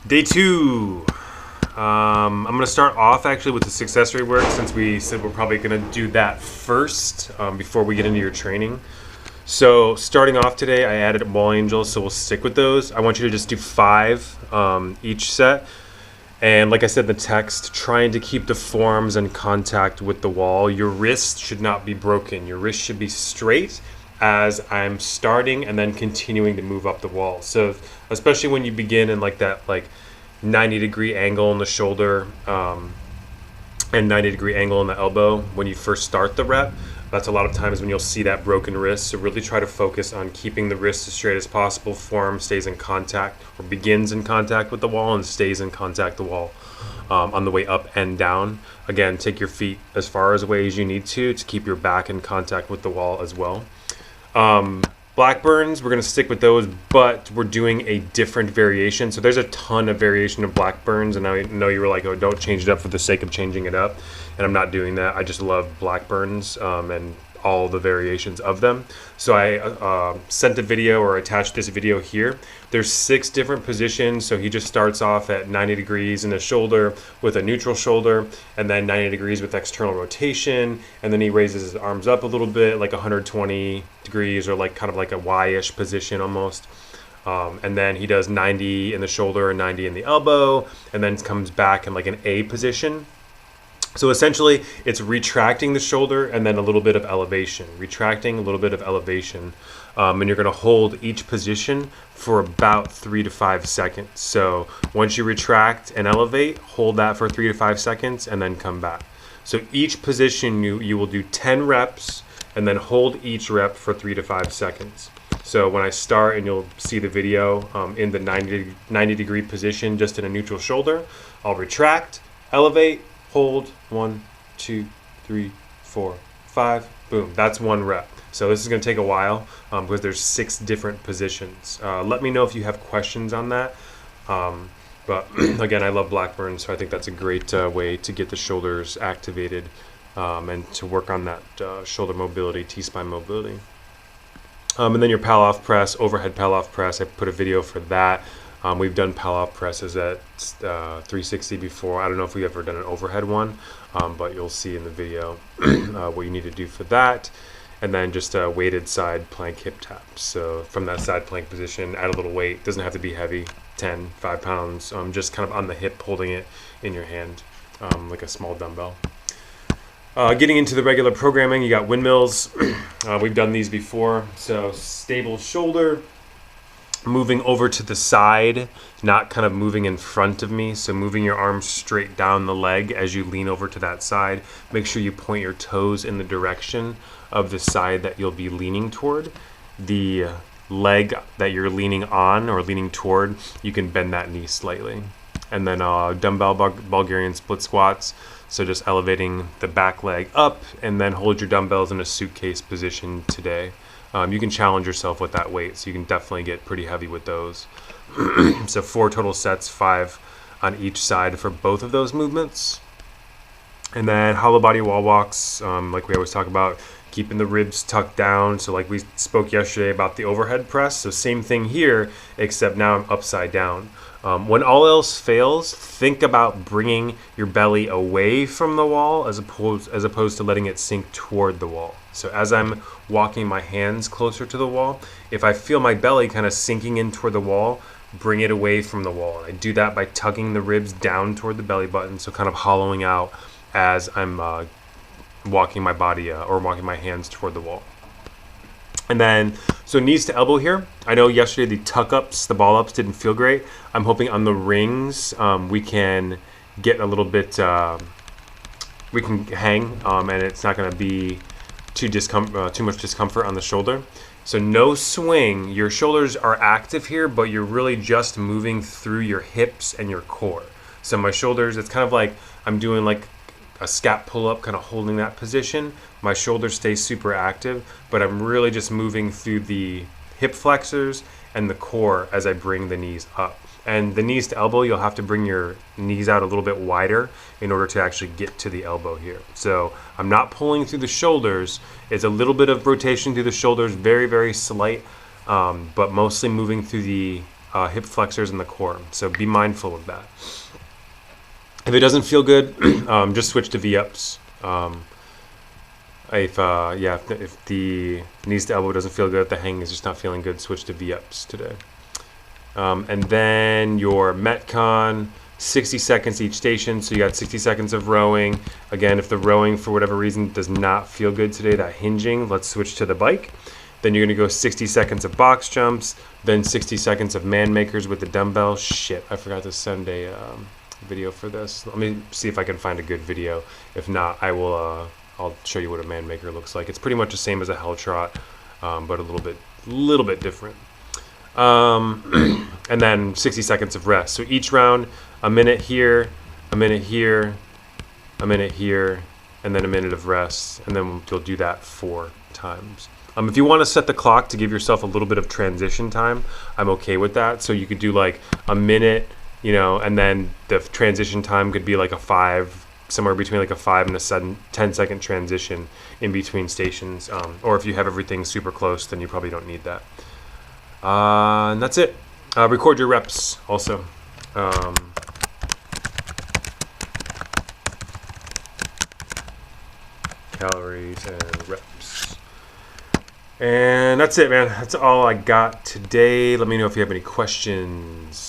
Day two. I'm going to start off actually with the successory work since we said we're probably going to do that first before we get into your training. So starting off today, I added wall angels, so we'll stick with those. I want you to just do 5 each set. And like I said in the text, trying to keep the forearms in contact with the wall. Your wrist should not be broken. Your wrist should be straight as I'm starting and then continuing to move up the wall. So especially when you begin in like that 90-degree angle in the shoulder and 90-degree angle in the elbow when you first start the rep, that's a lot of times when you'll see that broken wrist. So really try to focus on keeping the wrist as straight as possible. Forearm stays in contact or begins in contact with the wall and stays in contact with the wall on the way up and down. Again, take your feet as far away as you need to keep your back in contact with the wall as well. Blackburns, we're going to stick with those, but we're doing a different variation. So there's a ton of variation of Blackburns, and I know you were like, oh, don't change it up for the sake of changing it up. And I'm not doing that. I just love Blackburns and all the variations of them. So I sent a video or attached this video here. There's 6 different positions. So he just starts off at 90 degrees in the shoulder with a neutral shoulder, and then 90 degrees with external rotation. And then he raises his arms up a little bit, like 120 degrees, or kind of like a Y-ish position almost. And then he does 90 in the shoulder and 90 in the elbow, and then comes back in like an A position. So essentially, it's retracting the shoulder and then a little bit of elevation. Retracting, a little bit of elevation. And you're going to hold each position for about 3 to 5 seconds. So once you retract and elevate, hold that for 3 to 5 seconds and then come back. So each position, you will do 10 reps and then hold each rep for 3 to 5 seconds. So when I start, and you'll see the video in the 90 degree position, just in a neutral shoulder, I'll retract, elevate, hold, 1, 2, 3, 4, 5, boom. That's 1 rep. So this is going to take a while because there's 6 different positions. Let me know if you have questions on that. But again, I love Blackburn, so I think that's a great way to get the shoulders activated and to work on that shoulder mobility, T-spine mobility. And then your Palloff press, overhead Palloff press, I put a video for that. We've done Palloff presses at 360 before. I don't know if we've ever done an overhead one, but you'll see in the video what you need to do for that. And then just a weighted side plank hip tap. So from that side plank position, add a little weight. Doesn't have to be heavy, 5 pounds, just kind of on the hip, holding it in your hand like a small dumbbell. Getting into the regular programming, you got windmills. We've done these before. So stable shoulder, moving over to the side, not kind of moving in front of me. So moving your arms straight down the leg as you lean over to that side. Make sure you point your toes in the direction of the side that you'll be leaning toward. The leg that you're leaning on or leaning toward, you can bend that knee slightly. And then dumbbell Bulgarian split squats. So just elevating the back leg up, and then hold your dumbbells in a suitcase position today. You can challenge yourself with that weight, so you can definitely get pretty heavy with those. So 4 total sets, 5 on each side for both of those movements. And then hollow body wall walks, like we always talk about, keeping the ribs tucked down. So like we spoke yesterday about the overhead press. So same thing here, except now I'm upside down. When all else fails, think about bringing your belly away from the wall as opposed to letting it sink toward the wall. So as I'm walking my hands closer to the wall, if I feel my belly kind of sinking in toward the wall, bring it away from the wall. And I do that by tugging the ribs down toward the belly button, so kind of hollowing out as I'm walking my body or walking my hands toward the wall. And then, so knees to elbow here. I know yesterday the tuck-ups, the ball-ups didn't feel great. I'm hoping on the rings we can get a little bit, we can hang, and it's not going to be too much discomfort on the shoulder. So no swing. Your shoulders are active here, but you're really just moving through your hips and your core. So my shoulders, it's kind of like I'm doing like a scap pull-up, kind of holding that position. My shoulders stay super active, but I'm really just moving through the hip flexors and the core as I bring the knees up. And the knees to elbow, you'll have to bring your knees out a little bit wider in order to actually get to the elbow here. So I'm not pulling through the shoulders. It's a little bit of rotation through the shoulders, very, very slight, but mostly moving through the hip flexors, and the core. So be mindful of that. If it doesn't feel good, just switch to V-ups. If the knees to elbow doesn't feel good, if the hang is just not feeling good, switch to V-ups today. And then your Metcon, 60 seconds each station, so you got 60 seconds of rowing. Again, if the rowing for whatever reason does not feel good today, that hinging, let's switch to the bike. Then you're gonna go 60 seconds of box jumps, then 60 seconds of man makers with the dumbbell. Shit, I forgot to send a video for this. Let me see if I can find a good video. If not, I'll show you what a man maker looks like. It's pretty much the same as a hell trot, but a little bit different. And then 60 seconds of rest. So each round, a minute here, a minute here, a minute here, and then a minute of rest. And then you'll do that 4 times. If you want to set the clock to give yourself a little bit of transition time, I'm okay with that. So you could do like a minute, and then the transition time could be like a 5, somewhere between like a 5 and a 10-second transition in between stations. Or if you have everything super close, then you probably don't need that. And that's it. Record your reps also. Calories and reps. And that's it, man. That's all I got today. Let me know if you have any questions.